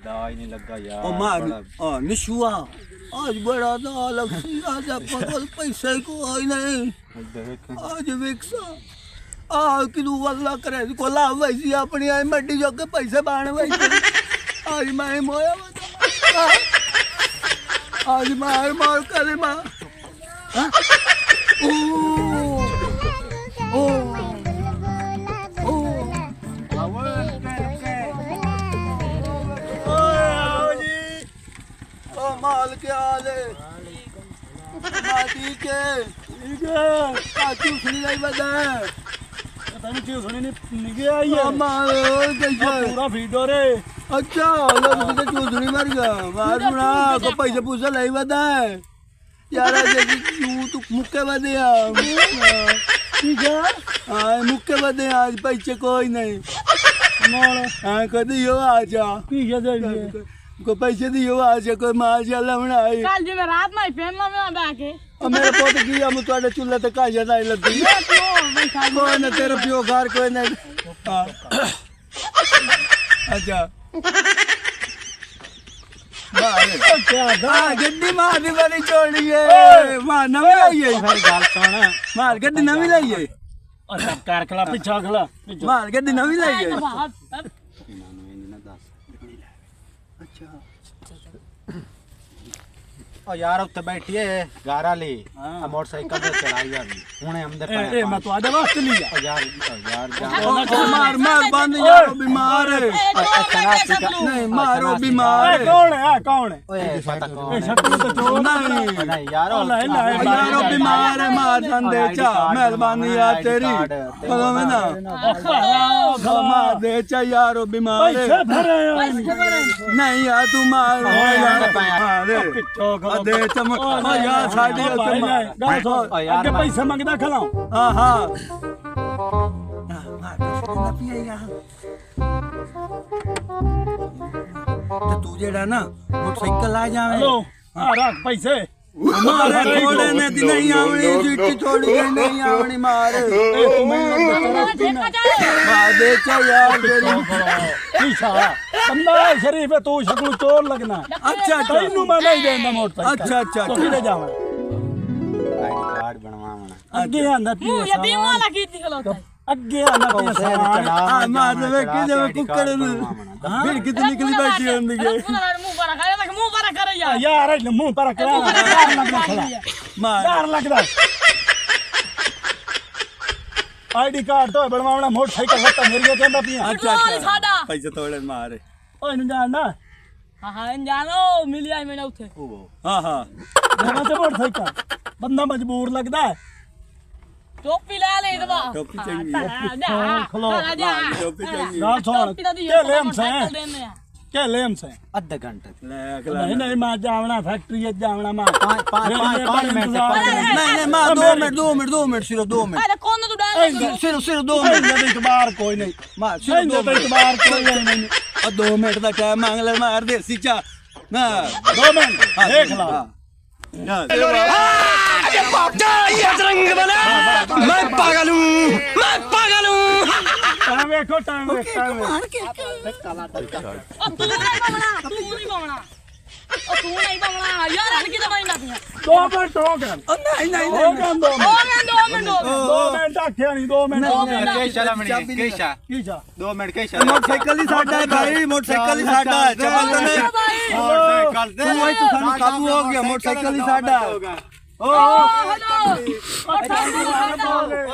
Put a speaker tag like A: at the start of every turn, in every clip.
A: दाई नहीं लगा यार
B: ओ मार निशुआ आज बड़ा ना लगी आज अपन पैसे को आई नहीं आज विकसा आ किदू वल्ला करे को ला वैसी अपनी आई मड्डी जो के पैसे बाण वैसी आज मैं मोया आज मार मार करे मां ओ ओ माल क्या हाल है ठीक है काचू सुनी नहीं बता
C: पता नहीं क्यों सुनी नहीं गया ये
B: माल कैसे
C: पूरा वीडियो रे
B: अच्छा लोग तो चूसनी मर गया मार ना को पैसे पूछा नहीं बता यार तू मुक्के बदे
C: ठीक है
B: हाँ मुक्के बदे आज पैसे कोई नहीं हाँ कभी यो आजा
C: ठीक है दे
B: को पैसे दियो आज कोई माशाल्लाह बनाई
D: कल जी मैं रात में फैमिली में बैठे
B: और मेरे पोत की हम ਤੁਹਾਡੇ ਚੁੱਲ੍ਹੇ ਤੇ ਕਾਜਾ ਨਹੀਂ ਲੱਗੀ ਕੋਈ ਨਾ ਤੇਰਾ ਪਿਓ ਘਰ ਕੋਈ ਨਹੀਂ ਅੱਛਾ ਮਾਰ ਗੱਡੀ ਮਾਰਨੀ ਵਾਲੀ ਛੋੜੀ ਏ ਮਾਰ ਨਵੀਂ ਲਾਈਏ
C: फिर गल सुन
B: ਮਾਰ ਗੱਡੀ ਨਵੀਂ ਲਾਈਏ
C: अच्छा कर खला पीछा खला
B: ਮਾਰ ਗੱਡੀ ਨਵੀਂ ਲਾਈਏ
A: ओ यार उत्ते बैठी है गारा ले मोटरसाइकिल पे चढ़ाई अभी हुने अंदर
C: ए मैं तो आधे वास्ते लिया
A: ओ यार
B: मार मार बंद यार बीमार है नहीं मारो बीमार है
C: कौन है
A: ओए पता कौन
C: ए शक्ल तो चोर
B: नहीं
A: नहीं यार
B: यारो बीमार है मार दे चा मेहरबानी यार तेरी बोलो मैं ना मार दे चा यारो बीमार है
C: पैसे भरे
B: नहीं यार तू मार यार दे चम यार साडी
C: आगे पैसे मंगदा खलाओ
B: हां हां तो तू जेड़ा ना मोटरसाइकिल आ जावे
C: हेलो आ रख पैसे
B: मारे थोड़े ने दी नहीं आवणी जीटी थोड़ी नहीं आवणी मार मार दे चा यार तेरी
C: पीछा बंदा शरीफ है तू शक्ल चोर लगना
B: अच्छा
C: तैनू मैं नहीं देंदा मोटरसाइकिल
B: अच्छा अच्छा
C: तो किधर जावा
A: आईडी कार्ड बनवावना
C: अगे आंदा
D: तू ये बीम वाला की निकलता है
C: अगे आंदा
B: हां मार दे के जब कुकड़ फिर कितनी निकली बैठी होंदी है
D: मुंह पर कर यार
C: यार मुंह पर कर
B: मार
C: डर लगदा आईडी कार्ड तो बनवावना मोटरसाइकिल होता मेरी कहंदा पिया
B: अच्छा अच्छा पैसे थोड़े मारे
C: ओए न जानना
D: हां जानो मिल जाए मैंने उठे
B: हां हां
C: लेना ते मोटरसाइकिल बंदा मजबूर लगदा है
D: टोपी ले ले दबा
B: टोपी चाहिए
C: खलो
B: टोपी चाहिए
C: गाल सुन के लेम से के लेम से
A: आधा घंटा
C: नहीं नहीं मैं जावना फैक्ट्री जावना मैं
A: 5 मिनट
B: नहीं मां 2 मिनट सिर्फ 2 मिनट
D: अरे कौन तू डाल
B: सिर्फ 2 मिनट
C: नहीं इतबार कोई नहीं
B: मां
C: नहीं तो इतबार कोई नहीं
B: 2 मिनट का टाइम मांग ले मार देसी चा ना
C: 2 मिनट देख ला
B: मैं पागल हूँ
C: टाइम देखो टाइम
D: तू नहीं बमना यार हल्की दवाई ना पिया
C: 2 मिनट हो गए
B: नहीं
C: हो गए 2 मिनट
D: 2
C: मिनट आखे नहीं 2 मिनट
A: कैसा
C: कीजा
A: 2 मिनट कैसा
B: मोटरसाइकिल ही साडा है भाई मोटरसाइकिल ही साडा है चपल तो नहीं
A: मोटरसाइकिल
B: तू वही तो सानू काबू हो गया मोटरसाइकिल ही साडा है
A: ओ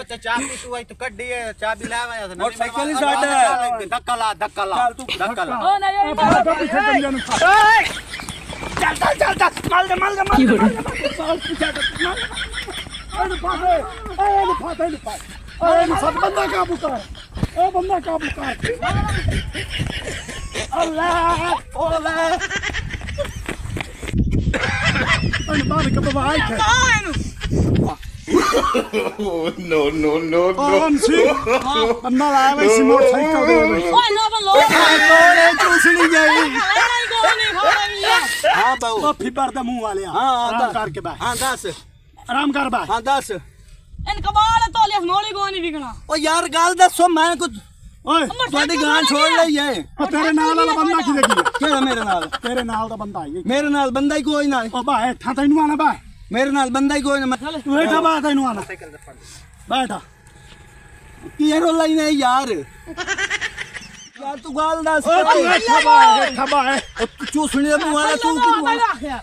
A: तो चाबी तू आई तो कड्डी है चाबी लावा या
B: मोटरसाइकिल ही साडा है
A: धक्का ला
D: ओ नहीं
C: चल माल दे सब बंदा काबू कर बंदा काबू कर अल्लाह बाल का भाई
E: No.
C: बंदा लाया वैसी मोटरसाइकिल
D: ओए नो बलो
B: कोड़े चूसनी जाई
C: हां बाऊ फिबर दे मुंह वाले हां करके बा
B: हां 10
C: आराम कर बा
B: हां 10
D: इन कबाल तो ले मोली को नहीं बिकना
B: ओ यार गाल दसो मैं कुछ
C: ਓਏ
B: ਤੁਹਾਡੀ ਗਾਂ ਛੋੜ ਲਈ ਹੈ
C: ਉਹ ਤੇਰੇ ਨਾਲ ਵਾਲਾ ਬੰਦਾ ਕਿਹਦੇ ਕੀ ਹੈ?
B: ਕਿਹੜਾ ਮੇਰੇ ਨਾਲ
C: ਤੇਰੇ ਨਾਲ ਦਾ ਬੰਦਾ ਆਈ
B: ਮੇਰੇ ਨਾਲ ਬੰਦਾ ਹੀ ਕੋਈ ਨਾ
C: ਉਹ ਬਾ ਹੇਠਾਂ ਤੈਨੂੰ ਆਣਾ ਬਾ
B: ਮੇਰੇ ਨਾਲ ਬੰਦਾ ਹੀ ਕੋਈ ਨਾ
C: ਤੂੰ ਹੇਠਾਂ ਬਾ ਤੈਨੂੰ ਆਣਾ ਬੈਠਾ
B: ਕੀ ਰੋਲਾ ਹੀ ਨਹੀਂ ਯਾਰ ਯਾਰ ਤੂੰ ਗੱਲ ਦੱਸ
C: ਓ ਤੂੰ ਹੇਠਾਂ ਬਾ
B: ਤੂੰ ਚੂਸਣੀ ਦਾ ਮੂੰਹ ਵਾਲਾ ਤੂੰ ਕਿਉਂ
D: ਪਹਿਲਾਂ ਆਖਿਆ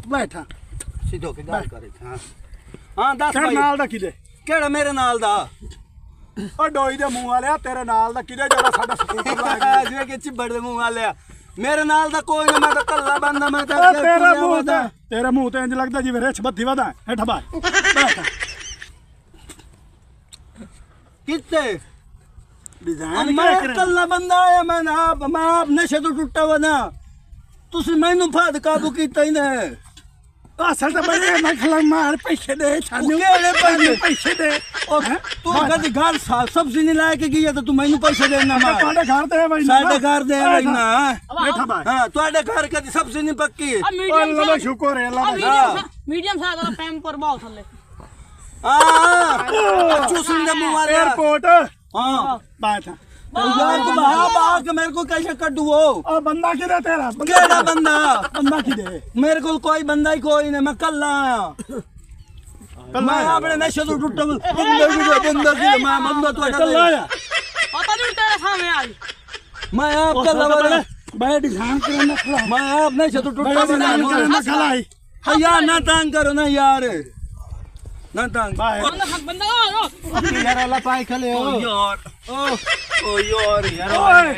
C: ਬੈਠਾ
B: ਸਿੱਧੋ ਕੇ ਗੱਲ ਕਰੇ ਹਾਂ ਦੱਸ
C: ਤੇਰੇ
B: ਭਾਈ
C: ਨਾਲ ਦਾ ਕਿਹਦੇ
B: ਕਿਹੜਾ ਮੇਰੇ ਨਾਲ ਦਾ
C: ਓ ਡੋਈ ਦੇ ਮੂੰਹ ਵਾਲਿਆ ਤੇਰੇ ਨਾਲ ਦਾ ਕਿਹਦੇ ਜਿਹੜਾ ਸਾਡਾ ਸਕੂਟਰ ਲਾ ਗਿਆ
B: ਜਿਵੇਂ ਕਿ ਚਿੱਬੜ ਦੇ ਮੂੰਹ ਵਾਲਿਆ ਮੇਰੇ ਨਾਲ ਦਾ ਕੋਈ ਨਾ ਮੈਂ ਤਾਂ ਕੱਲਾ ਬੰਦਾ ਮੈਂ ਤਾਂ
C: ਓ ਤੇਰੇ ਮੂੰਹ ਤੇ ਇੰਜ ਲੱਗਦਾ ਜਿਵੇਂ ਰਿਛ ਬੱਤੀ ਵਦਾ ਹੇਠਾਂ ਬਾ ਬੈਠਾ
B: ਕਿੱਥੇ
C: ਡਿਜ਼ਾਈਨ
B: ਮੈਂ ਕੱਲਾ ਬੰਦਾ ਆਇਆ ਮੈਂ ਆਪ ਨਸ਼ੇ ਤੋਂ ਟੁੱਟਾ ਵਾ ਨਾ ਤੁਸੀਂ ਮੈਨੂੰ ਫਾਦ ਕਾਬੂ ਕੀਤਾ ਹੀ ਨਾ
C: ਅਸਲ ਤਾਂ ਬੜੇ ਨਖਲਾ ਮਾਰ ਪੈਸੇ ਦੇ ਸਾਨੂੰ
B: ਕਿਹੜੇ
C: ਪੈਸੇ ਦੇ
B: ਉਹ ਤੂੰ ਕਦੀ ਘਰ ਸਬਜ਼ੀ ਨਹੀਂ ਲੈ ਕੇ ਗਿਆ ਤਾਂ ਤੂੰ ਮੈਨੂੰ ਪੈਸੇ ਦੇਣਾ ਮਾਰ
C: ਤੁਹਾਡੇ ਘਰ ਤੇ ਬਈ
B: ਸਾਡੇ ਘਰ ਦੇ ਆ ਨਾ
C: ਬੈਠਾ ਬਾ
B: ਹਾਂ ਤੁਹਾਡੇ ਘਰ ਕਦੀ ਸਬਜ਼ੀ ਨਹੀਂ ਪੱਕੀ
D: ਆ
C: ਅੱਲਾ ਦਾ ਸ਼ੁਕਰ ਹੈ ਅੱਲਾ ਦਾ
D: ਮੀਡੀਅਮ ਸਾਈਜ਼ ਵਾਲਾ ਪੈਮ ਪਰ ਬਾਉ ਥੱਲੇ
B: ਹਾਂ ਚੂਸਣ ਦੇ ਮੂੰਹ ਵਾਲੇ
C: एयरपोर्ट
B: हाँ
C: बैठा
B: यार तुम बाहर के मेरे को कैसे कट वो
C: और बंदा किधर तेरा
B: केड़ा बंदा
C: बंदा किधर
B: मेरे को कोई बंदा ही कोई नहीं मैं कल आया मैं अपने नशे तो टूटा बंदा की मैं बंदा तो
C: कल आया
D: ਪਤਾ ਨਹੀਂ ਤੇਰੇ ਸਾਹਮਣੇ ਆਈ
B: मैं आप कल आया
C: बैठ ध्यान करे ना खला
B: मैं आप नशे तो टूटा
C: ध्यान करे ना खला आई
B: यार ना तंग करो ना यार ना तंग
D: ਬੰਦਾ ਬੰਦਾ ਆ
A: यार अल्लाह पाए खले हो
B: यार ओ यार
A: ओए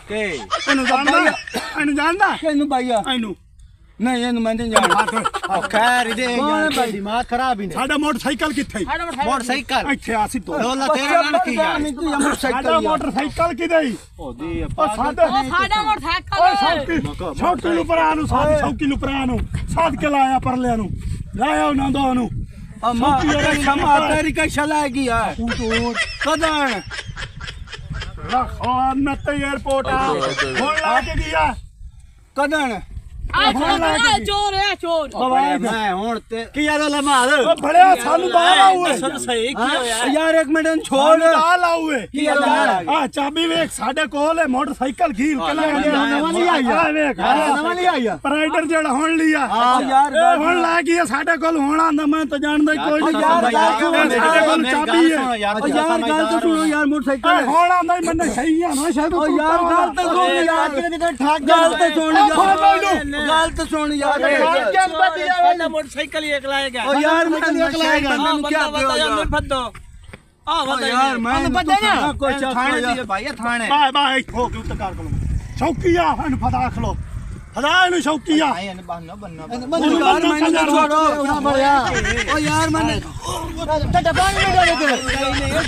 B: के
C: ਇਹਨੂੰ ਜਾਣਦਾ
B: केनु भैया
C: ਇਹਨੂੰ
B: नहीं ये मैं नहीं जाना
A: और खैर दे
B: कौन है
A: यार
B: भाई?
A: दिमाग खराब ही नहीं
C: ਸਾਡਾ ਮੋਟਰਸਾਈਕਲ ਕਿੱਥੇ
A: मोटरसाइकिल
C: ਇੱਥੇ ਆ ਸਿੱਧੋ
A: डोला तेरा नाम की यार
C: ਸਾਡਾ
B: मोटरसाइकिल
C: ਮੋਟਰਸਾਈਕਲ ਕਿਧਰ ਹੀ
A: ओ दी
C: ਉਹ ਸਾਡਾ
D: ਸਾਡਾ
C: ਓਏ
D: ਮੋਟਰਸਾਈਕਲ
C: ਸ਼ੌਕੀ ਨੂੰ ਪਰਾਂ ਨੂੰ ਸਾਡੀ ਸ਼ੌਕੀ ਨੂੰ ਪਰਾਂ ਨੂੰ ਸਾਧ ਕੇ ਲਾਇਆ ਪਰਲਿਆਂ ਨੂੰ ਲਾਇਆ ਉਹਨਾਂ ਦੋ ਨੂੰ
B: अम्मा क्षमा तेरी कैसा लाएगी यार कदर
C: रखानत एयरपोर्ट आ ਹੁਣ ਲਾ ਕੇ ਗਿਆ
B: कदर
D: ਆ ਚੋਰ ਹੈ ਚੋਰ
A: मैं हुन ते की यार अल्लाह मार
C: ਉਹ ਬੜਿਆ ਸਾਨੂੰ ਬਾਹਰ ਆਉਏ
A: सही की हो यार
B: यार एक मिनट छोड़
C: ਨਾਲ ਆਉਏ
B: की यार
C: ਆ ਚਾਬੀ ਵੇਖ ਸਾਡੇ ਕੋਲ ਹੈ ਮੋਟਰਸਾਈਕਲ ਘੀਲ ਕੇ ਲੈ ਗਿਆ
A: ਨਵਾਂ ਨਹੀਂ ਆਈ
C: ਆ ਵੇਖ
A: नवा नहीं आई
C: ਪ੍ਰਾਈਡਰ ਜਿਹੜਾ ਹੁਣ ਲਿਆ
B: यार
C: ਇਹ ਹੁਣ ਲਾ ਗਿਆ ਸਾਡੇ ਕੋਲ ਹੁਣ ਆਂਦਾ ਮੈਂ ਤਾਂ ਜਾਣਦਾ ਹੀ ਕੋਈ ਨਹੀਂ
B: यार
C: ਸਾਡੇ ਕੋਲ ਚਾਬੀ ਹੈ
A: यार
B: यार गल तो सुनो यार मोटरसाइकिल
C: ਹੁਣ ਆਂਦਾ ਹੀ ਮੈਨੂੰ ਸਹੀ ਆ ਨਾ ਸ਼ਾਇਦ
B: ओ यार गल तो सुन यार गल तो सुन गल तो सुन यार
A: मोटरसाइकिल एक लाएगा
B: ओ यार मैं एक लाएगा क्या
D: ਫੱਦੋ ਆ
B: यार मैं कोई
A: थाने दिए भाई थाने
C: ਬਾਏ ਬਾਏ ਹੋ ਕੇ ਉੱਤੇ ਕਰ ਕੋਲ ਸ਼ੌਕੀਆ ਇਹਨੂੰ ਫਦਾ ਖਲੋ ਫਦਾ ਇਹਨੂੰ ਸ਼ੌਕੀਆ
A: आए न बन्नो बन्नो
B: यार मैंने छोड़ो ओ यार मैंने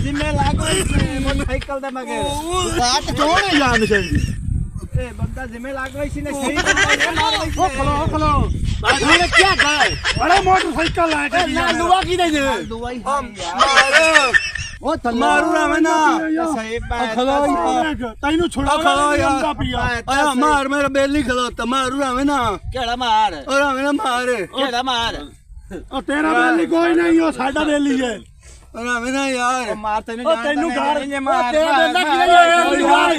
A: जिम्मे लागो मोटरसाइकिल दा मगे बात छोड़ जान चाहिए ए बंदा जिम्मे लागो इसी ने सही खलो मैंने क्या कहा
C: ਬੜਾ ਮੋਟਰਸਾਈਕਲ ਲੈ ਕੇ ਗਿਆ
A: दुआ की दे दे दुआ
B: ओ मारू ना मैं ना
A: सही
B: खलो यार
C: ਤੈਨੂੰ ਛੁੜਾ
B: खलो यार
C: ਪਿਆ
B: ओए मार मेरा बेली खलोता मारू ना मैं ना
A: केड़ा मार
B: और मैं मार
A: केड़ा मार
C: ਉਹ ਤੇਰਾ ਬੇਲੀ ਕੋਈ ਨਹੀਂ ਉਹ ਸਾਡਾ ਬੇਲੀ ਹੈ
B: और मैं ना यार
A: मार तैਨੂੰ
C: ਉਹ ਤੈਨੂੰ ਗਾਲ
A: मार
C: ਤੇਰਾ ਬੰਦਾ ਕਿਹੜਾ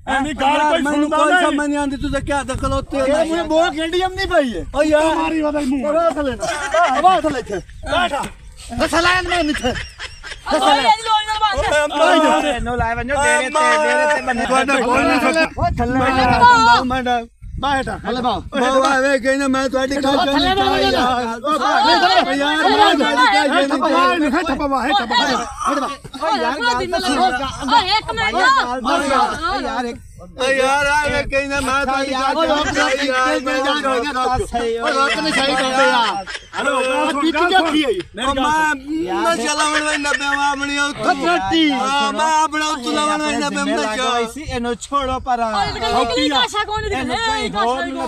C: ਐਨੀ ਗਾਲ ਕੋਈ
B: मैंने
C: ਸੁਣਦਾ
B: कोई
C: ਨਹੀਂ
B: समझ नहीं आती तुझे क्या दखल होते हो
A: मुझे बहुत गेंडियम नहीं पाई है
B: ओ यार
C: ਮਾਰੀ ਉਹਦਾ ਮੂੰਹ
A: बात लेना बात लेके
C: ਬੈਠਾ
A: सलान में नीचे
D: ਓਏ ਇਹ ਲੋਈ ਨਾਲ ਬਾਤ
A: नो लाए बन्नो डेरे ते बन्ने
B: ਤੁਹਾਡਾ ਕੋਈ ਨਹੀਂ ਸਕਦਾ
A: ओ थल्ले
B: मैडम
C: ਬੈਠਾ
A: थल्ले बाओ
B: बाबा वे कहना मैं ਤੁਹਾਡੀ ਗੱਲ
A: थल्ले बाओ
C: ਨਹੀਂ ਹੈ ਟਪਵਾ ਹੈ ਟਪਵਾ
D: ਓਏ ਇੱਕ ਮਿੰਟ
A: यार एक
B: ओ यार आवे कहना मैं ਤੁਹਾਡੀ ਗੱਲ यार मैं
A: रोकने सही कर दे यार
C: हेलो
A: पीटी क्या की है
B: मैं चलावन वैना बेवामणी उत्ती मैं अपना उत्तू लावन वैना बेमना
A: इसी एनो छोड़ो पर
D: ਕੀ ਕਾਸ਼ਾ ਕੋਣ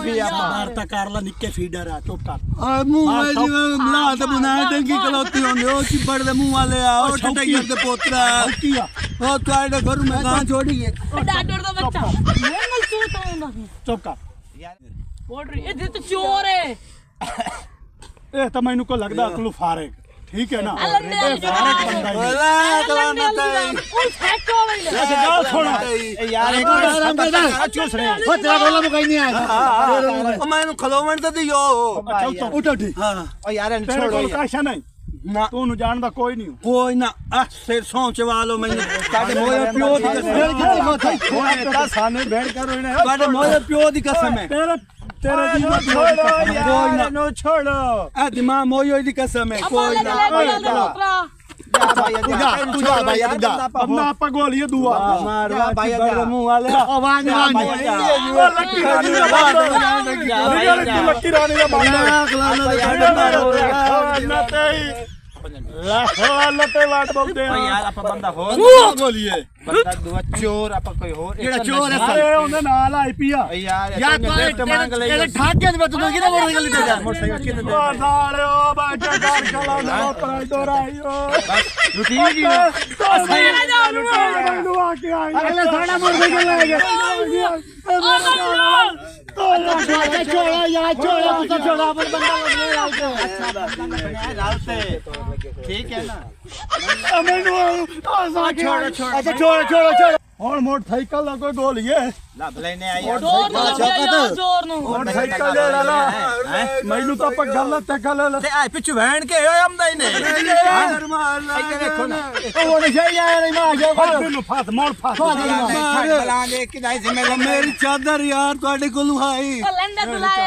D: ਦੀ
C: ਵਾਰਤਾ ਕਰ ਲਾ ਨਿੱਕੇ ਫੀਡਰ ਆ ਚੁੱਪ ਕਰ
B: और मुंह में जीवन बना तो बनाए टंकी कलौती होंगे ओ चिपड़ दे मुंह वाले आ ओ टटई दे पोतरा
C: ਕੀ ਆ
B: ओ ਤੁਹਾਡੇ ਘਰ में कहां छोड़ी है
D: ਡਾਡਰ ਦਾ ਬੱਚਾ ਮੈਂ ਨਹੀਂ ਚੂਤਾ ਹੁੰਦਾ
C: ਚੁੱਪ ਕਰ
D: ਬੋਲ ਰਹੀ ਇਹ ਤੇ ਚੋਰ ਹੈ
C: ਇਹ ਤਾਂ ਮੈਨੂੰ ਕੋ ਲੱਗਦਾ ਅਕਲੂ ਫਾਰੇ ठीक है ना
D: लंडे वाली जगह
B: बोला कलाना ताई
D: ਉਹ ਫੈਕਟ ਹੋ ਗਈ
C: ऐसे गाल छोड़ा
A: यार एक चूस रहे हो तेरा बोला मैं कहीं नहीं आया
B: ओ मैं खलोवन तो दियो
C: चल तो उठ उठी
B: हां
A: ओ यार
C: तेरे
A: छोड़ो
C: को काशा नहीं
B: ना
C: तू नु जानदा कोई नहीं
B: कोई ना सिर सौ चवालो मैंने साडे मोए प्यो दी कसम
A: सामने बैठ कर रोने
B: साडे मोए प्यो दी कसम है
C: तेरे दी ना
A: छोड़ो यार नो छोड़ो
B: आ दिमाग मोयो दी कसम है कोई ना
A: तू जा भैया तू जा
C: अब ना आपा गोली है दुआ
B: मार
A: जा भैया जा
B: मुंह वाले
A: आवाज
C: लकी रानी लकी रानी का मारना लते वाट बोलते हैं
A: यार आप बंदा हो
C: बोलिए
A: बंदा दुआ चोर आप कोई हो
B: जेड़ा चोर है
C: अरे उन्हें नाल आई पिया
A: यार तेरे ठाक के मैं तुम किधर मोटरसाइकिल दे जा मोटरसाइकिल किधर दे
C: साले ओ बाटा कार चला ना पर दोराइयो
A: लुटी की
C: लुआ के आई अगला साड़ा मोटरसाइकिल लेके छोड़ा यार छोड़ा तो छोड़ा पर बंदा
A: रास्ते ठीक है ना
C: छोड़ो छोड़ो अच्छा छोड़ो छोड़ो छोड़ो और मोटरसाइकिल ला कोई गोली है
A: लब लेने आई
D: जोर ਨੂੰ
C: मोटरसाइकिल ले ला मैनू तो आप गलत है गलत
A: ते आई पिछु वैन के आमदा ही नहीं देखो ना
C: वो नहीं चाहिए यार नहीं मार जा फास मोड़ फास
A: बलाने कि नहीं जिम्मेदार
B: मेरी चादर यार ਤੁਹਾਡੇ ਕੋਲ ਆਈ
D: ਲੰਡੇ ਬੁਲਾਏ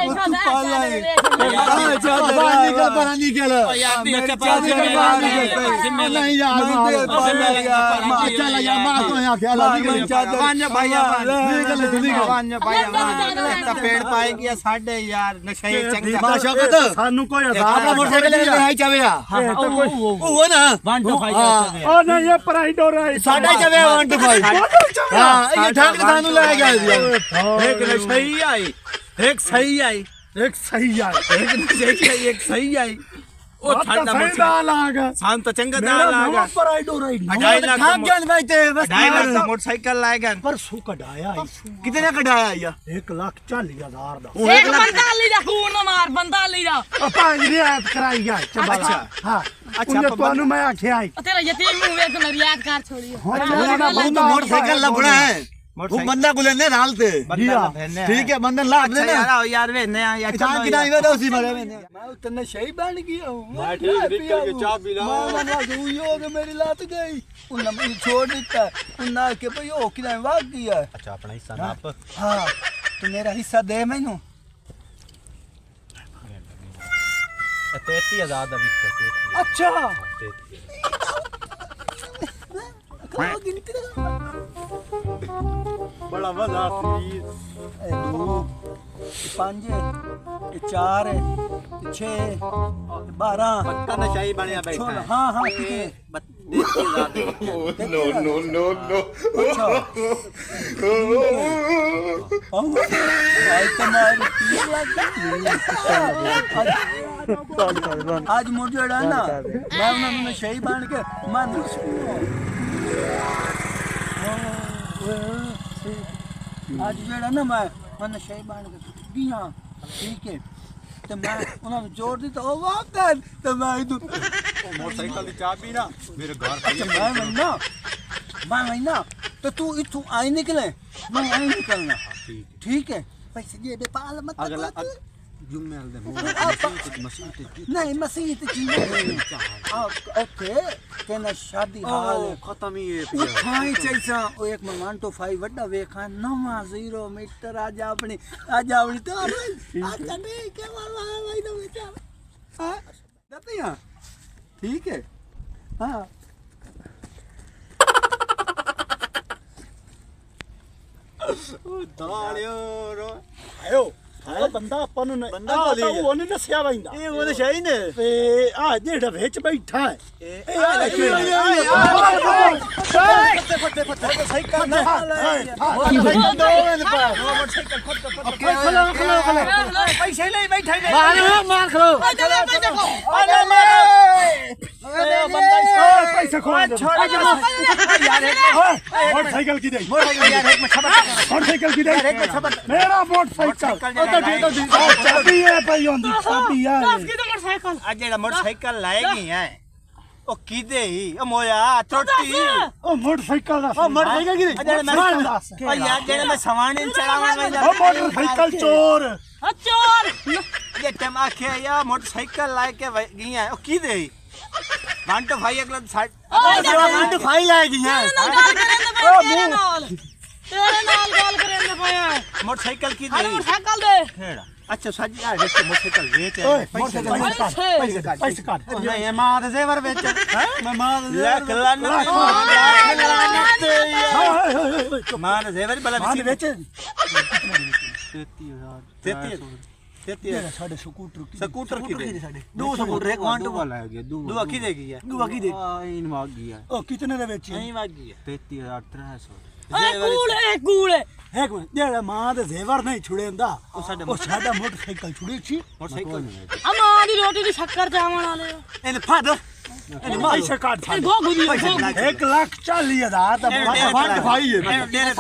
C: परा निकल नहीं यार चल यार मार तो यहाँ क्या
A: पेड़ पाएगी या साढ़े यार नशे चंगा
C: सानू कोई
A: आपका मोटरसाइकिल लेके आई चावे
B: ਉਹ ਨਾ
A: 1 to 5
C: ओ नहीं ये प्राइड हो रहा है
A: साढ़े चावे 1 to 5 हां ये ठाक सानू ले गया एक सही आई एक सही आई
C: एक सही यार
A: एक सही आई ओ ठंडा शाम तो चंगा दाल आगा
C: प्राइड हो रही
A: 2.5 लाख
B: ਖਾਂ ਜਾਨ ਬੈਠੇ ਬਸ
A: 2.5 लाख का मोटरसाइकिल लाएगा
C: परसों कढ़ाया
B: ਕਿਤਨੇ ਕਢਾਇਆ ਯਾ
C: 1,40,000 ਦਾ
D: ਇੱਕ ਬੰਦਾ ਲਈ ਜਾ ਖੂਨ ਮਾਰ ਬੰਦਾ ਲਈ ਜਾ
C: पांच रियायत कराई गया
A: अच्छा।
C: हाँ अच्छा ਤੁਹਾਨੂੰ ਮੈਂ ਆਖਿਆ ਹੀ
D: ਤੇਰਾ ਯਤੀਮ ਨੂੰ ਵੇਖ ਮੈਂ ਰਿਆਦ ਕਰ ਛੋੜੀ
B: मोटरसाइकिल लफड़ा है वो बंदा को लेने राल थे ठीक है बंदा ला दे ना
A: यार वे नया या
B: चाह की नहीं वे उसी मरे में मैं उतने सही बन गया हूं मैं ठीक निकल के चाय पी ला मैं हुई हो के मेरी लात गई उन्होंने मुझे छोड़ देता उन्होंने के भाई ओ कि नहीं भाग गया
A: अच्छा अपना हिस्सा नाप
B: हां तो मेरा हिस्सा दे मैनू
A: 33000 ਦਾ ਵਿਕਦਾ
B: अच्छा
C: बड़ा वजा सी
B: ए 2 5 4 6 12
A: पक्का नशाई बनया बैठा है
B: हां हां कितने
A: 32000
E: No, no, no, no.
B: आज मुझे ना मैं उन्होंने सही बन के मैं आज जेड़ा ना मैं सही बन के दिया ठीक है तो मैं उन्होंने जोड़ दी तो वाकई तो मैं
A: मोटरसाइकिल की चाबी ना मेरे घर
B: अच्छा मैं ना तो तू इथू आई निकले मैं आई निकलना ठीक है पैसे ये बेपाल मत
A: अगला जुम्मे दे
B: नहीं मसीह चीज ओके तेना शादी हाल
A: खत्म ही है
B: उठाई चैसा ओ एक में 1 to 5 वड्डा वेखा 9 मीटर आज अपनी तो आज नहीं के वाला है भाई तो बेचारा हां देते हैं ठीक है हां
A: दालियो
C: आयो ਆਇਆ ਬੰਦਾ ਆਪਾਂ ਨੂੰ
A: ਬੰਦਾ ਬੋਲੀ
C: ਉਹ ਨਹੀਂ ਦੱਸਿਆ ਬੈਂਦਾ
A: ਇਹ ਉਹ ਨਸ਼ਾਈ ਨੇ
C: ਤੇ ਆ ਜਿਹੜਾ ਵਿੱਚ ਬੈਠਾ ਹੈ
A: पैसे नहीं बैठे
B: मार खलो
C: पैसे खो मोटरसाइकिल की दे मोटरसाइकिल की दे मेरा मोटरसाइकिल चाबी है भाई होंदी चाबी है
D: बस की तो मोटरसाइकिल
A: आज जेड़ा मोटरसाइकिल लाएगी है ਉਹ ਕਿਦੇ ਹੀ ਉਹ ਮੋਇਆ ਟੁੱਟੀ
C: ਉਹ ਮੋਟਰਸਾਈਕਲ ਦਾ
A: ਉਹ ਮੋਟਰਸਾਈਕਲ ਕਿਦੇ ਜਿਹੜੇ ਮੈਂ ਉਹ ਯਾਰ ਜਿਹੜੇ ਮੈਂ ਸਵਾਣੇ ਚਲਾਵਾਂ ਮੈਂ
C: ਉਹ ਮੋਟਰਸਾਈਕਲ ਚੋਰ
D: ਆ ਚੋਰ
A: ये टम आखे या मोटरसाइकिल लाए के गई है ओ की दे 1 to 5 अगला 1 to 5 लाए गई है
D: ਤੇਰੇ ਨਾਲ ਗੱਲ ਕਰਨ ਦੇ ਪਿਆ
A: मोटरसाइकिल की
D: ਹਾਂ
A: दे
D: ਮੋਟਰਸਾਈਕਲ ਦੇ
A: खेड़ा अच्छा साजी आ देख मोटरसाइकिल बेच है पैसे
C: ਪੈਸੇ ਕੱਢ
A: नहीं है मां दे जेवर बेच है मैं मां दे जेवर मां दे जेवर भला
C: ਮਾਂ ਦੇ ਵਿੱਚ
A: 33000
C: ਸਾਡੇ ਸਕੂਟਰ
A: स्कूटर की दे
C: दो स्कूटर एक वांट
A: वाला है दो की देगी है
C: ਦੂਆ ਕੀ ਦੇ
A: इन मांग गया
C: ਉਹ ਕਿਤਨੇ ਦੇ ਵਿੱਚ
A: नहीं मांग गया 33300
D: ਏ ਕੂਲ
C: ਇੱਕ ਮਿੰਟ ਜਿਹੜਾ ਮਾਂ ਦੇ ਜ਼ੇਵਰ ਨਹੀਂ ਛੁੜੇਂਦਾ ਉਹ ਸਾਡਾ ਮੋਟਰਸਾਈਕਲ ਛੁੜੀ ਸੀ
A: मोटरसाइकिल
D: ਆ ਮਾਂ ਦੀ ਰੋਟੀ ਦੀ ਸ਼ੱਕਰ ਚਾਵਣ ਵਾਲੇ
A: इन फद
C: ਪੈਸੇ ਕੱਢ
D: ਇਹ ਗੋਗੂ ਦੀ
C: 1,40,000 ਦਾ ਫੰਡ ਭਾਈ ਹੈ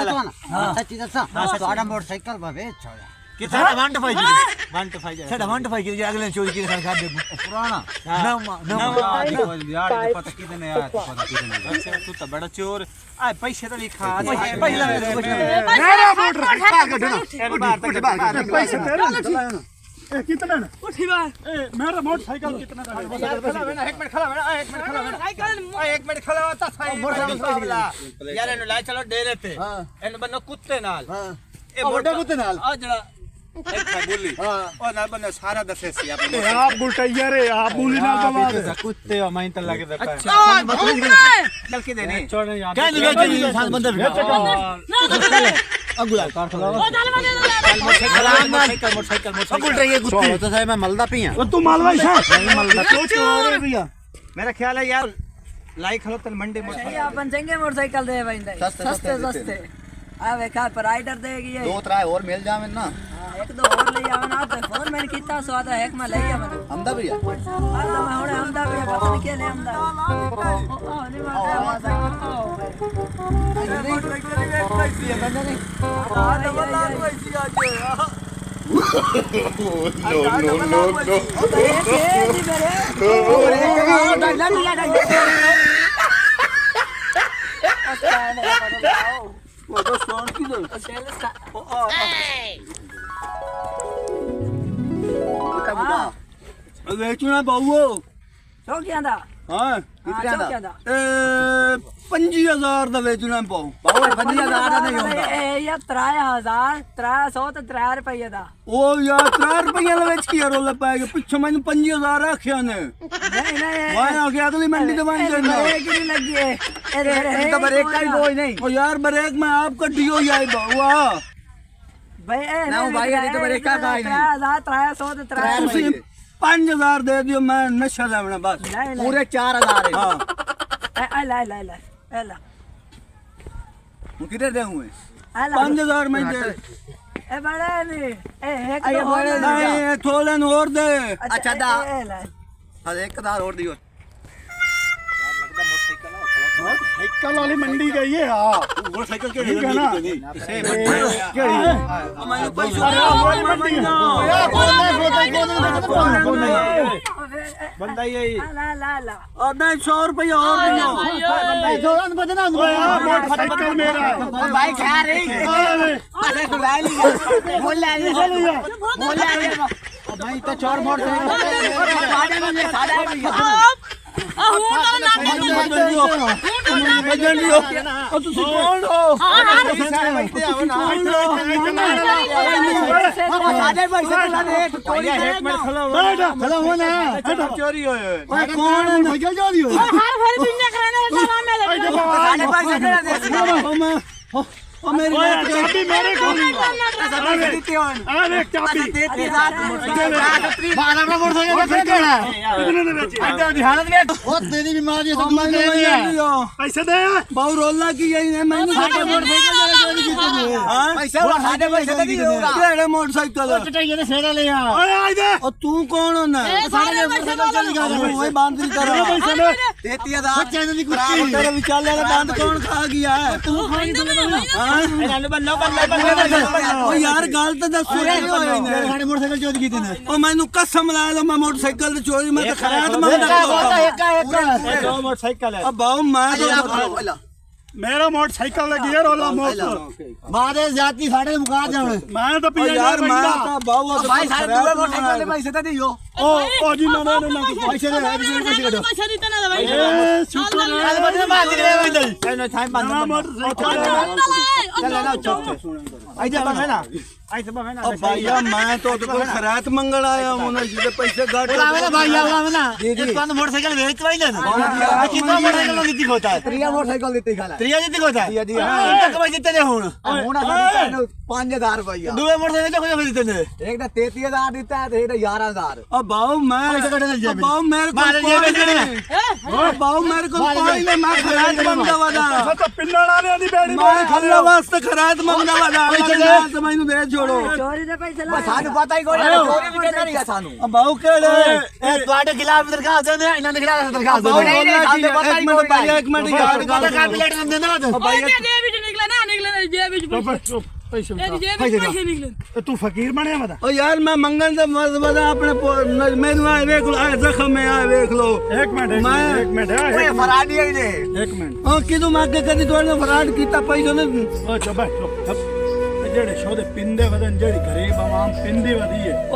F: ਸੱਚੀ ਦੱਸਾਂ ਤੁਹਾਡਾ ਮੋਟਰਸਾਈਕਲ ਭਾਵੇਂ ਛੋੜਿਆ
A: कितना 1 to 5
B: ਸਾਡਾ 1 5 ਕਿ ਅਗਲੇ ਚੋਰੀ ਕੀ ਖਾ ਦੇ
F: ਪੁਰਾਣਾ
A: यार पता कितने आया पता कितने अच्छा तू तो बड़ा चोर आ पैसे तो लिखा
C: मेरा मोटरसाइकल पैसे तेरे ए कितने ने
D: ਉਠੀ ਬਾਹਰ
C: ए मेरा मोटरसाइकिल कितना का
A: एक मिनट खड़ा बैठा एक मिनट खड़ा होता मोटरसाइकिल यार इन्हें लाई चलो डेरे पे इन बन्नो कुत्ते नाल ए बड़ा कुत्ते नाल आ जड़ा एक था बोली और ना बन्नो सारा दसे सी आपने
C: आप बुलटैया रे आप बोली ना दबाव
A: कुत्ते और मैं तो लगे दे
D: अच्छा
A: चल के देने
B: ਕਹਿੰਦੇ ਕਿ ਇਨਸਾਨ ਬੰਦਾ ਵੀ ਅਗਲਾ ਕਾਰ ਖਲਾ
D: ਉਹ ਚੱਲ ਬੰਦੇ
A: मोटरसाइकिल
B: ਬੁਲਟ ਰਹੀ ਕੁੱਤੀ
F: ਤਾਂ ਸਾਇ ਮੈਂ ਮਲਦਾ ਪਿਆ
C: ਉਹ ਤੂੰ ਮਾਲਵਾ ਹੈ
A: चोर है भैया मेरा ख्याल है यार लाई खलो तन मंडी में
G: अपन चंगे मोटरसाइकिल दे बंदे सस्ते सस्ते आ वेखा राइडर देगी ये
F: 2-3 और मिल जावे ना
G: एक दो और ले आवन आप फोन मैंने कितना स्वाद है एक में ले आवन
F: हमदा भैया
G: आ तो मैं होड़े हमदा भी पता नहीं के ले हमदा ओ नहीं बात है
E: no.
B: ਵੇਚਣਾ ਪਾਉਓ
G: ਚੌਕੀਆਂ ਦਾ
B: ਹਾਂ
G: ਚੌਕੀਆਂ ਦਾ
B: 5000 ਦਾ ਵੇਚਣਾ ਪਾਉ ਪਾਉ 5000 ਦਾ ਨਹੀਂ ਹੁੰਦਾ
G: ਇਹ ਯਾ 3000 300 ਤੇ 3 ਰੁਪਏ ਦਾ
B: ਉਹ ਯਾਰ 3 ਰੁਪਏ ਦੇ ਵਿੱਚ ਕੀ ਰੋਲਾ ਪੈ ਗਿਆ ਪਿੱਛੇ ਮੈਨੂੰ 5000 ਆਖਿਆ ਨੇ
G: नहीं नहीं
B: ਮੈਂ ਆ ਗਿਆ ਅਗਲੀ ਮੰਡੀ ਦੇ ਬਣ ਜਾਣਾ
G: ब्रेक नहीं लगी है
B: ਇਹ ਤਾਂ ਬ੍ਰੇਕ का ही कोई नहीं ओ यार ब्रेक में आपका डियो ही आई बाबा
G: भाई ए
B: ना भाई ये तो ब्रेक का ही नहीं
G: 3000 300 ते 3
B: ਤੁਸੀਂ 5000 ਦੇ ਦਿਓ ਮੈਂ ਨਸ਼ਾ ਲੈਣਾ ਬਸ
G: नहीं
B: ਪੂਰੇ 4000 ਹਾਂ
G: ए ला ला ला ए ला
B: હું किधर देऊं मैं
G: ए ला
B: 5000 में दे
G: ए बड़ा नहीं ए एक
B: ये
G: तो
B: बड़े नहीं थोड़े और दे
G: अच्छा दा ए ला
B: अरे 1000 और दियो
C: साइकिल वाली मंडी गई है हां
A: मोटरसाइकिल के
C: ठीक है ना
B: मैं पैसा
C: अरे वाली मंडी है
A: बंदा ये
G: ला ला ला
B: और नहीं 100 रुपया और दियो
C: मोटरसाइकिल मेरा है
G: भाई खा रही
C: अरे
G: बोल
F: भाई तो चोर मोटरसाइकिल
B: ਤੁਸੀਂ ਕੌਣ ਹੋ
G: साढ़े पैसे ला दे
A: एक मिनट खड़ा हो
C: खड़ा होना
A: चोरी होए
B: ਓਏ ਕੌਣ ਹੈ
C: साइकिल जा रही हो
D: ਹਰ ਵਾਰੀ ਦੁਨੀਆ ਕਰਾਣੇ ਸਲਾਮ ਲੈ
G: साढ़े पैसे ला दे
B: ओ मेरी
C: चाबी मेरे को
G: देती हो
C: अरे चाबी
G: देती रात
C: बाला बड़ा मोटरसाइकिल केड़ा कितने ने बेची
B: हालत के
F: ओ तेरी बीमारी से दूर
B: मैंने
F: नहीं है
C: पैसे दे
B: बहु रोला की यही है मैंने
G: मोटरसाइकिल
B: हां
F: पैसा ਸਾਡੇ ਪੈਸੇ ਤਾਂ ਨਹੀਂ ਹੋਊਗਾ
B: ਕਿਹੜਾ ਮੋਟਰਸਾਈਕਲ
F: ਚਟਾਈਏ ਤੇ ਫੇਰਾ ਲੈ ਆ
C: ਓਏ ਆ ਦੇ
B: ਉਹ ਤੂੰ ਕੌਣ ਹੁੰਦਾ
D: ਸਾਡੇ ਮੋਟਰਸਾਈਕਲ ਚੱਲ ਗਿਆ
B: ਓਏ ਬੰਦ ਨਹੀਂ ਕਰਾ
F: ਤੇਤੀਆ ਦਾ
B: ਬੱਚੇ ਦੀ ਕੁੱਤੀ ਤੇਰੇ ਵਿਚਾਲੇ ਵਾਲਾ ਬੰਦ ਕੌਣ ਖਾ ਗਿਆ
D: ਤੂੰ ਖਾਈ ਤੂੰ
B: ਹਾਂ
A: ਇਹਨਾਂ ਨੂੰ ਬੰਨੋ ਬੰਨੋ
B: ਓ ਯਾਰ ਗੱਲ ਤਾਂ ਦੱਸੋ
F: ਸਾਡੇ ਮੋਟਰਸਾਈਕਲ ਚੋਰੀ ਕੀਤੇ ਨੇ
B: ਉਹ ਮੈਨੂੰ ਕਸਮ ਲਾ ਲਓ ਮੈਂ ਮੋਟਰਸਾਈਕਲ ਤੇ ਚੋਰੀ ਮੈਂ ਤਾਂ ਖਰਾਤ ਮੰਗਦਾ
F: ਇੱਕ
A: ਦੋ ਮੋਟਰਸਾਈਕਲ ਹੈ
B: ਆ ਬਾਉ ਮੈਂ ਤਾਂ
C: ਮੇਰਾ ਮੋਟਰਸਾਈਕਲ ਲੱਗੀ ਹੈ ਰੋਲਾ ਮੋਟਰ
F: ਬਾਦੇ ਜਾਤੀ ਸਾਡੇ ਮੁਕਾ ਜਾਣ
C: ਮੈਂ ਤਾਂ
B: ਓ
C: ਪੀਆ
B: ਯਾਰ ਮੈਂ ਤਾਂ ਬਾਉ
F: ਭਾਈ ਸਾਡੇ ਦੂਏ ਮੋਟਰਸਾਈਕਲ ਦੇ ਪੈਸੇ ਤਾਂ ਦਿਓ
C: ਉਹ ਜੀ ਨਾ
F: ਪੈਸੇ ਦੇ
D: ਪੈਸੇ ਨਹੀਂ ਤਨਾ ਦਵਾਈ
C: ਏ ਸ਼ੁਕਰ
A: ਇਹਨੂੰ ਥਾਂ ਬੰਦ
C: ਨਵਾਂ ਮੋਟਰਸਾਈਕਲ
A: ਚੱਲ ਨਾ ਚੁੱਪ ਆਈ ਜਾ ਬੰਦ ਨਾ ਆਈ ਤੇ ਬੰਦ
B: ਓ ਭਾਈਆ ਮੈਂ ਤਾਂ ਉਹਦੇ ਕੋਲ ਖਰਾਤ ਮੰਗਣ ਆਇਆ ਉਹਨਾਂ ਜਿਹਦੇ ਪੈਸੇ ਘੱਟ
F: ਭਾਈ ਆਵਾ ਨਾ ਇਹ ਕੰਨ ਮੋਟਰਸਾਈਕਲ ਵੇਚ ਵਾਈ ਲੈਣ ਕਿੰਨਾ ਮੋਟਰਸਾਈਕਲ ਦਿੱਤੀ ਖੋਤਾ ਹੈ ਤਰੀਆ ਮੋਟਰਸਾਈਕਲ ਦਿੱਤੀ ਖਾਲਾ ਤਰੀਆ ਦਿੱਤੀ ਖੋਤਾ ਹੈ ਤੱਕ ਭਾਈ ਦਿੱਤੇ ਨੇ ਹੁਣ ਹੁਣ ਸਾਡੇ 5000 ਰੁਪਇਆ ਦੂਏ ਮੋਟਰਸਾਈਕਲ ਤੇ ਕੋਈ ਦਿੱਤੇ ਨੇ ਇੱਕ ਤਾਂ 33000 ਦਿੱਤਾ ਤੇ ਇੱਕ 11000
B: ਓ ਬਾਉ ਮੈਂ ਬਾਉ ਮੇਰੇ ਕੋਲ ਬਾਉ ਮੇਰੇ ਕੋਲ ਪਾਈ ਨੇ ਮੈਂ ਖਰਾਤ ਮੰਗਦਾ ਵਾਦਾ
C: ਤਾਂ ਪਿੰਨਣ ਵਾਲਿਆਂ ਦੀ ਬੈੜੀ
B: ਮੈਂ ਖੱਲਾ ਵਾਸਤੇ ਖਰਾਤ ਮੰਗਦਾ ਵਾਦਾ ਮੈਨੂੰ ਦੇ ਛੋੜੋ
G: ਚੋਰੀ ਦੇ ਪੈਸੇ ਲਾ
F: ਸਾਨੂੰ ਪਤਾ ਹੀ ਕੋਈ ਨਹੀਂ ਚੋਰੀ ਵੀ ਕਹਿੰਦਾ ਨਹੀਂ ਸਾਨੂੰ
B: ਆ ਬਾਉ ਕਿਹੜੇ
F: ਇਹ ਤੁਹਾਡੇ ਖਿਲਾਫ ਦਰਖਾਸਤ ਦਿੰਦੇ ਆ ਇਹਨਾਂ ਦੇ ਖਿਲਾਫ ਦਰਖਾਸਤ
B: ਬਾਉ
F: ਦਿੰਦੇ ਆ ਸਾਨੂੰ ਪਤਾ ਹੀ ਕੋਈ
B: ਭਾਈਆ ਇੱਕ ਮਿੰਟ ਯਾਦ ਕਰ
F: ਕਾਪੀਲੇਟ ਦਿੰਦੇ ਨਾ
D: ਓਏ ਜੇ ਵਿੱਚ ਨਿਕਲੇ ਨਾ ਨਿਕਲੇ ਜੇ ਵਿੱਚ
C: ਪੈਸੇ
D: ਇਹ ਜੇ ਵਿੱਚ ਪੈਸੇ ਨਿਕਲੇ
C: ਤੂੰ ਫਕੀਰ ਬਣਿਆ ਮਦਾ
B: ਓ ਯਾਰ ਮੈਂ ਮੰਗਣ ਦਾ ਮਤਲਬ ਆਪਣੇ ਮੈਨੂੰ ਆ ਵੇਖ ਲੋ ਆ ਜ਼ਖਮ ਹੈ ਆ ਵੇਖ ਲੋ
C: ਇੱਕ ਮਿੰਟ
F: ਓਏ ਫਰਾਡੀ ਆਈ ਨੇ
C: ਇੱਕ ਮਿੰਟ
B: ਉਹ ਕਿਦੋਂ ਮੈਂ ਅੱਗੇ ਕਦੀ ਤੁਹਾਡੇ ਨਾਲ ਫਰਾਡ ਕੀਤਾ ਪੈਸੇ ਨੇ
C: ਓ ਚੁੱਪ ਜਿਹੜੇ ਸ਼ੋਦੇ ਪਿੰਦੇ ਵਦਨ ਜਿਹੜੀ ਗਰੀਬ ਆਵਾਮ ਪਿੰਦੀ ਵਦੀ ਹੈ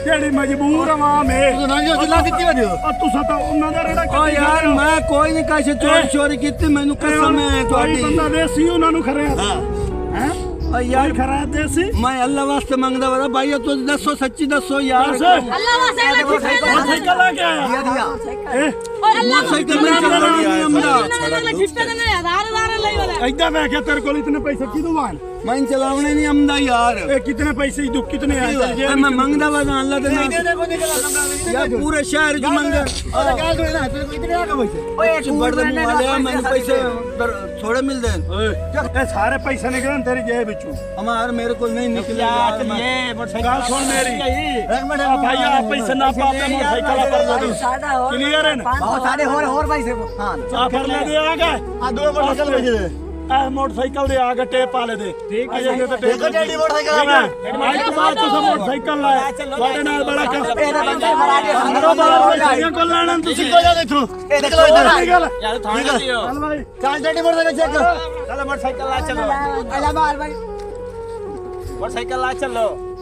C: ਜਿਹੜੀ ਮਜਬੂਰ ਆਵਾਮ ਹੈ ਤੁਸੀਂ ਤਾਂ ਉਹਨਾਂ ਦਾ ਰੇੜਾ
B: ਓ ਯਾਰ ਮੈਂ ਕੋਈ ਨਹੀਂ ਕਾਸ਼ੇ ਚੋਰੀ ਕੀਤੀ ਮੈਨੂੰ ਕਸਮ ਹੈ
C: ਕੋਈ
B: ਤੁਹਾਡੀ
C: ਬੰਦਾ ਦੇਸੀ ਉਹਨਾਂ ਨੂੰ ਖਰੇ ਹੈ
B: ਓ ਯਾਰ
C: ਖਰਾ ਦੇਸੀ
B: ਮੈਂ ਅੱਲਾ ਵਾਸਤੇ ਮੰਗਦਾ ਵਾ ਭਾਈ ਤੁਸੀਂ ਦੱਸੋ ਸੱਚੀ ਦੱਸੋ ਯਾਰ
D: ਅੱਲਾ ਵਾਸਤੇ ਅਗਲਾ ਠਿੱਪੇ
C: ਮੋਟਰਸਾਈਕਲ ਆ ਗਿਆ
D: ਓਏ ਅੱਲਾ
B: ਮੋਟਰਸਾਈਕਲ ਮੈਂ ਚੱਲਣਾ ਨਹੀਂ ਆਉਂਦਾ
D: ਅਗਲਾ ਠਿੱਪੇ ਦੇ ਨੇ ਆਧਾਰ ਲਈ ਵਾਲਾ
C: ਐਦਾਂ ਮੈਂ ਕਿਹਾ ਤੇਰੇ ਕੋਲ ਇਤਨੇ ਪੈਸੇ ਕਿਦੋਂ ਆਣ
B: ਮੈਂ ਚਲਾਉਣੇ ਨਹੀਂ ਆਉਂਦਾ ਯਾਰ
C: ਇਹ ਕਿਤਨੇ ਪੈਸੇ ਹੀ ਦੁੱਖ ਕਿਤਨੇ ਆਏ
B: ਮੈਂ ਮੰਗਦਾ ਵਾ ਅੱਲਾ ਦੇ ਨਾਲ ਯਾਰ ਪੂਰੇ ਸ਼ਹਿਰ ਚ ਮੰਗ ਓਏ ਬੜ ਦੇ ਵਾਲਿਆ ਮੈਨੂੰ ਪੈਸੇ ਥੋੜੇ ਮਿਲਦੇ
C: ਓਏ ਇਹ ਸਾਰੇ ਪੈਸੇ ਨਿਕਲਣ ਤੇਰੀ ਜੇਬ ਵਿੱਚੋਂ
B: ਹਮਾਰ ਮੇਰੇ ਕੋਲ ਨਹੀਂ ਨਿਕਲਿਆ
A: ਇਹ ਮੋਟਰਸਾਈਕਲ
C: ਗੱਲ ਸੁਣ ਮੇਰੀ ਭਾਈ ਆ ਪੈਸੇ ਨਾ ਪਾਪੇ ਮੋਟਰਸਾਈਕਲ ਪਰ ਲਾ ਦੇ
G: ਸਾਡਾ ਹੋਰ
C: ਕਲੀਅਰ ਹੈ ਨਾ
F: ਬਹੁਤ ਸਾਡੇ ਹੋਰ ਪੈਸੇ ਹਾਂ
C: ਆ ਫਿਰ ਲੈ ਦੇ ਆ ਗਏ ਆ ਦੋ ਮੋਟਰਸਾਈਕਲ ਵੇਚ ਦੇ ਆ ਮੋਟਰਸਾਈਕਲ ਦੇ ਆ ਗਏ ਟੇਪ ਪਾ ਲੈ ਦੇ ਠੀਕ ਹੈ ਜੀ ਤੇ ਟੇਪ
F: ਜਿਹੜੀ ਮੋਟਰਸਾਈਕਲ ਆ
C: ਅੱਜ ਤੋਂ ਬਾਅਦ ਤੁਸੀਂ ਮੋਟਰਸਾਈਕਲ ਲਾਇਆ ਤੁਹਾਡੇ ਨਾਲ ਬੜਾ ਕੰਮ
F: ਇਹਦਾ ਬੰਦਾ ਫਰਾਡੀ
C: ਮਾਰੋ ਬਾਹਰ ਕੋਲ ਲੈਣਾ ਤੁਸੀਂ ਕੋਈ ਜਾ ਦੇਖੋ
F: ਇਹ ਨਿਕਲੋ ਇਧਰ
A: ਯਾਰ ਥਾਂ ਦਿਓ
C: ਚੱਲ ਭਾਈ
F: ਚੱਲ ਜਿਹੜੀ ਮੋਟਰਸਾਈਕਲ ਚੈੱਕ
A: ਚਲੋ ਮੋਟਰਸਾਈਕਲ ਲਾ ਚਲੋ
F: ਪਹਿਲਾ ਮਾਰ ਭਾਈ
A: ਮੋਟਰਸਾਈਕਲ ਲਾ ਚਲੋ